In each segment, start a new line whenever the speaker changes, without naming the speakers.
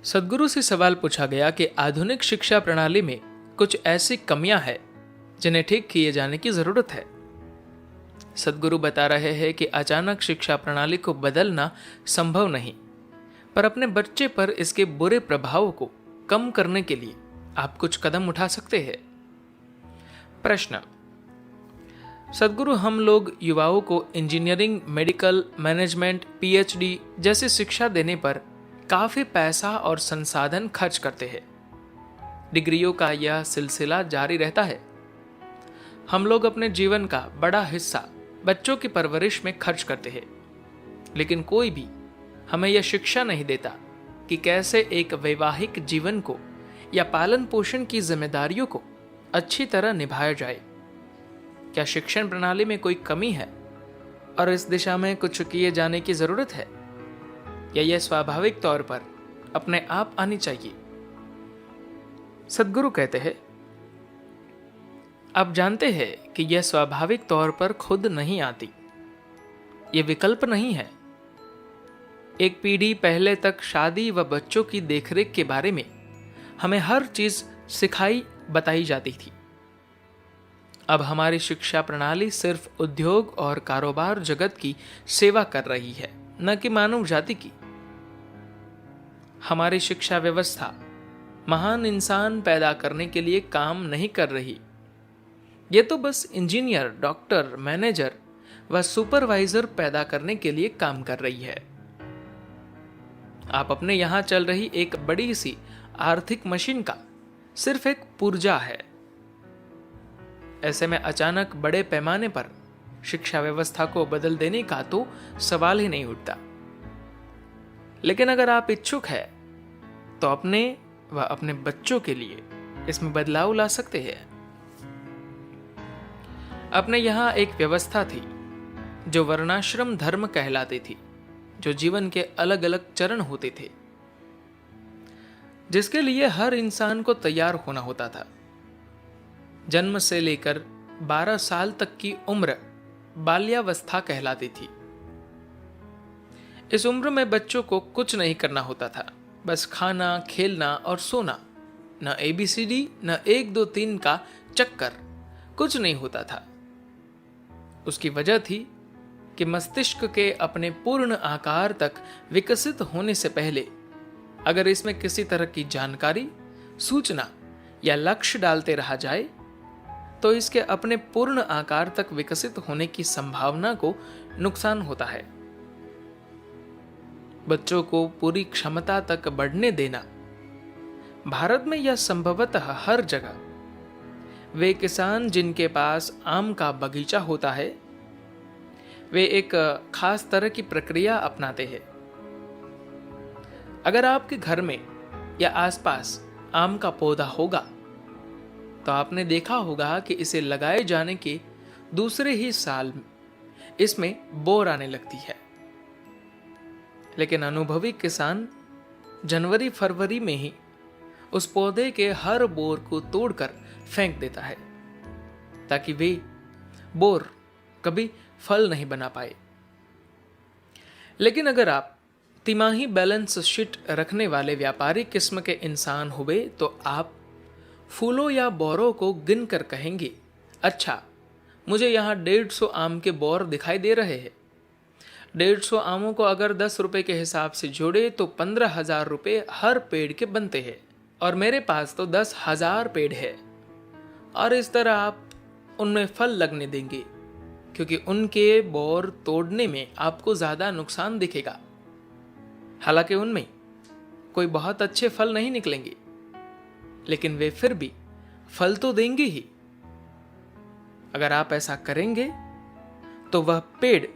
सदगुरु से सवाल पूछा गया कि आधुनिक शिक्षा प्रणाली में कुछ ऐसी कमियां हैं जिन्हें ठीक किए जाने की जरूरत है। सदगुरु बता रहे हैं कि अचानक शिक्षा प्रणाली को बदलना संभव नहीं, पर अपने बच्चे पर इसके बुरे प्रभाव को कम करने के लिए आप कुछ कदम उठा सकते हैं। प्रश्न: सदगुरु हम लोग युवाओं को इंजीनियरिंग, मेडिकल, मैनेजमेंट, पीएचडी जैसी शिक्षा देने पर काफी पैसा और संसाधन खर्च करते हैं। डिग्रियों का यह सिलसिला जारी रहता है। हम लोग अपने जीवन का बड़ा हिस्सा बच्चों की परवरिश में खर्च करते हैं, लेकिन कोई भी हमें यह शिक्षा नहीं देता कि कैसे एक वैवाहिक जीवन को या पालन पोषण की जिम्मेदारियों को अच्छी तरह निभाया जाए। क्या शिक्षण प्रणाली में कोई कमी है और इस दिशा में कुछ किए जाने की जरूरत है, या यह स्वाभाविक तौर पर अपने आप आनी चाहिए? सदगुरु कहते हैं, आप जानते हैं कि यह स्वाभाविक तौर पर खुद नहीं आती, यह विकल्प नहीं है। एक पीढ़ी पहले तक शादी व बच्चों की देखरेख के बारे में हमें हर चीज सिखाई बताई जाती थी। अब हमारी शिक्षा प्रणाली सिर्फ उद्योग और कारोबार जगत की सेवा कर रही है, न कि मानव जाति की। हमारी शिक्षा व्यवस्था महान इंसान पैदा करने के लिए काम नहीं कर रही। ये तो बस इंजीनियर, डॉक्टर, मैनेजर व सुपरवाइजर पैदा करने के लिए काम कर रही है। आप अपने यहां चल रही एक बड़ी सी आर्थिक मशीन का सिर्फ एक पुर्जा है। ऐसे में अचानक बड़े पैमाने पर शिक्षा व्यवस्था को बदल देने का तो सवाल ही नहीं उठता। लेकिन अगर आप इच्छुक हैं तो अपने व अपने बच्चों के लिए इसमें बदलाव ला सकते हैं। अपने यहां एक व्यवस्था थी जो वर्णाश्रम धर्म कहलाती थी, जो जीवन के अलग अलग चरण होते थे, जिसके लिए हर इंसान को तैयार होना होता था। जन्म से लेकर 12 साल तक की उम्र बाल्यावस्था कहलाती थी। इस उम्र में बच्चों को कुछ नहीं करना होता था, बस खाना, खेलना और सोना। न ABCD, न 1 2 3 का चक्कर, कुछ नहीं होता था। उसकी वजह थी कि मस्तिष्क के अपने पूर्ण आकार तक विकसित होने से पहले अगर इसमें किसी तरह की जानकारी, सूचना या लक्ष्य डालते रहा जाए तो इसके अपने पूर्ण आकार तक विकसित होने की संभावना को नुकसान होता है। बच्चों को पूरी क्षमता तक बढ़ने देना, भारत में यह संभवतः हर जगह। वे किसान जिनके पास आम का बगीचा होता है, वे एक खास तरह की प्रक्रिया अपनाते हैं। अगर आपके घर में या आसपास आम का पौधा होगा तो आपने देखा होगा कि इसे लगाए जाने के दूसरे ही साल इसमें बोर आने लगती है। लेकिन अनुभवी किसान जनवरी फरवरी में ही उस पौधे के हर बोर को तोड़कर फेंक देता है, ताकि वे बोर कभी फल नहीं बना पाए। लेकिन अगर आप तिमाही बैलेंस शीट रखने वाले व्यापारी किस्म के इंसान हुए तो आप फूलों या बोरों को गिनकर कहेंगे, अच्छा, मुझे यहाँ 150 आम के बोर दिखाई दे रहे हैं। 150 आमों को अगर 10 रुपए के हिसाब से जोड़े तो 15,000 रुपए हर पेड़ के बनते हैं, और मेरे पास तो 10,000 पेड़ है। और इस तरह आप उनमें फल लगने देंगे, क्योंकि उनके बोर तोड़ने में आपको ज्यादा नुकसान दिखेगा। हालांकि उनमें कोई बहुत अच्छे फल नहीं निकलेंगे, लेकिन वे फिर भी फल तो देंगे ही। अगर आप ऐसा करेंगे तो वह पेड़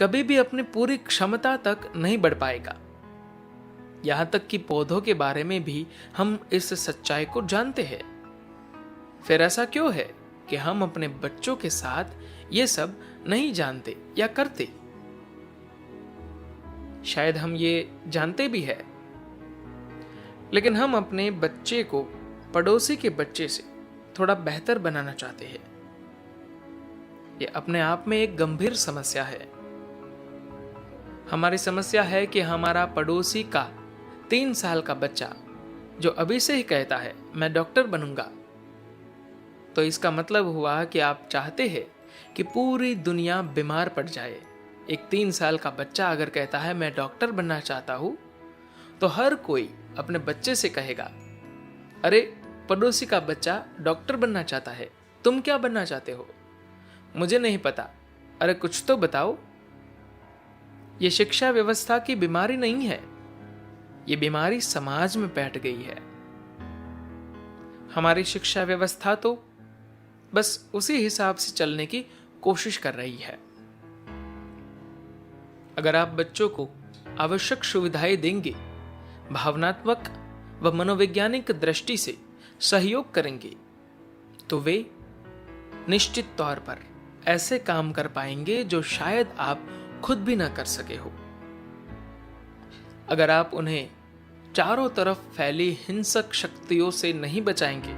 कभी भी अपनी पूरी क्षमता तक नहीं बढ़ पाएगा। यहां तक कि पौधों के बारे में भी हम इस सच्चाई को जानते हैं। फिर ऐसा क्यों है कि हम अपने बच्चों के साथ ये सब नहीं जानते या करते? शायद हम ये जानते भी है, लेकिन हम अपने बच्चे को पड़ोसी के बच्चे से थोड़ा बेहतर बनाना चाहते हैं। यह अपने आप में एक गंभीर समस्या है। हमारी समस्या है कि हमारा पड़ोसी का 3 साल का बच्चा जो अभी से ही कहता है मैं डॉक्टर बनूंगा, तो इसका मतलब हुआ कि आप चाहते हैं कि पूरी दुनिया बीमार पड़ जाए। एक 3 साल का बच्चा अगर कहता है मैं डॉक्टर बनना चाहता हूं, तो हर कोई अपने बच्चे से कहेगा, अरे पड़ोसी का बच्चा डॉक्टर बनना चाहता है, तुम क्या बनना चाहते हो? मुझे नहीं पता, अरे कुछ तो बताओ। ये शिक्षा व्यवस्था की बीमारी नहीं है, ये बीमारी समाज में बैठ गई है। हमारी शिक्षा व्यवस्था तो बस उसी हिसाब से चलने की कोशिश कर रही है। अगर आप बच्चों को आवश्यक सुविधाएं देंगे, भावनात्मक व मनोवैज्ञानिक दृष्टि से सहयोग करेंगे, तो वे निश्चित तौर पर ऐसे काम कर पाएंगे जो शायद आप खुद भी ना कर सके हो। अगर आप उन्हें चारों तरफ फैली हिंसक शक्तियों से नहीं बचाएंगे,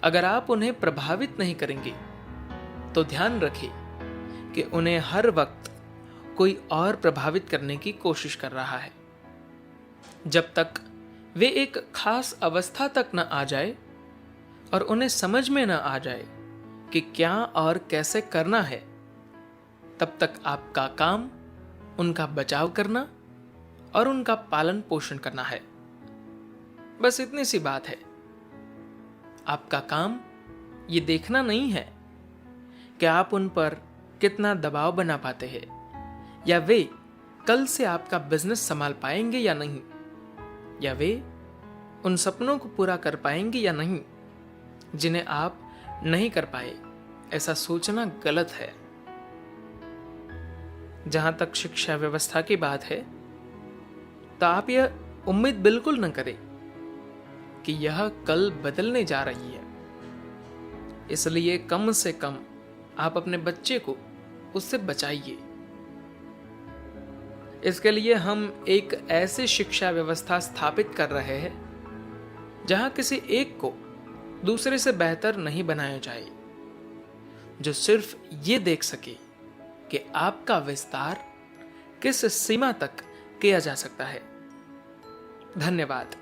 अगर आप उन्हें प्रभावित नहीं करेंगे, तो ध्यान रखें कि उन्हें हर वक्त कोई और प्रभावित करने की कोशिश कर रहा है। जब तक वे एक खास अवस्था तक न आ जाए और उन्हें समझ में न आ जाए कि क्या और कैसे करना है, तब तक आपका काम उनका बचाव करना और उनका पालन पोषण करना है। बस इतनी सी बात है। आपका काम ये देखना नहीं है कि आप उन पर कितना दबाव बना पाते हैं, या वे कल से आपका बिजनेस संभाल पाएंगे या नहीं, या वे उन सपनों को पूरा कर पाएंगे या नहीं जिन्हें आप नहीं कर पाए। ऐसा सोचना गलत है। जहां तक शिक्षा व्यवस्था की बात है, तो आप यह उम्मीद बिल्कुल न करें कि यह कल बदलने जा रही है। इसलिए कम से कम आप अपने बच्चे को उससे बचाइए। इसके लिए हम एक ऐसी शिक्षा व्यवस्था स्थापित कर रहे हैं जहां किसी एक को दूसरे से बेहतर नहीं बनाया जाए, जो सिर्फ ये देख सके कि आपका विस्तार किस सीमा तक किया जा सकता है। धन्यवाद।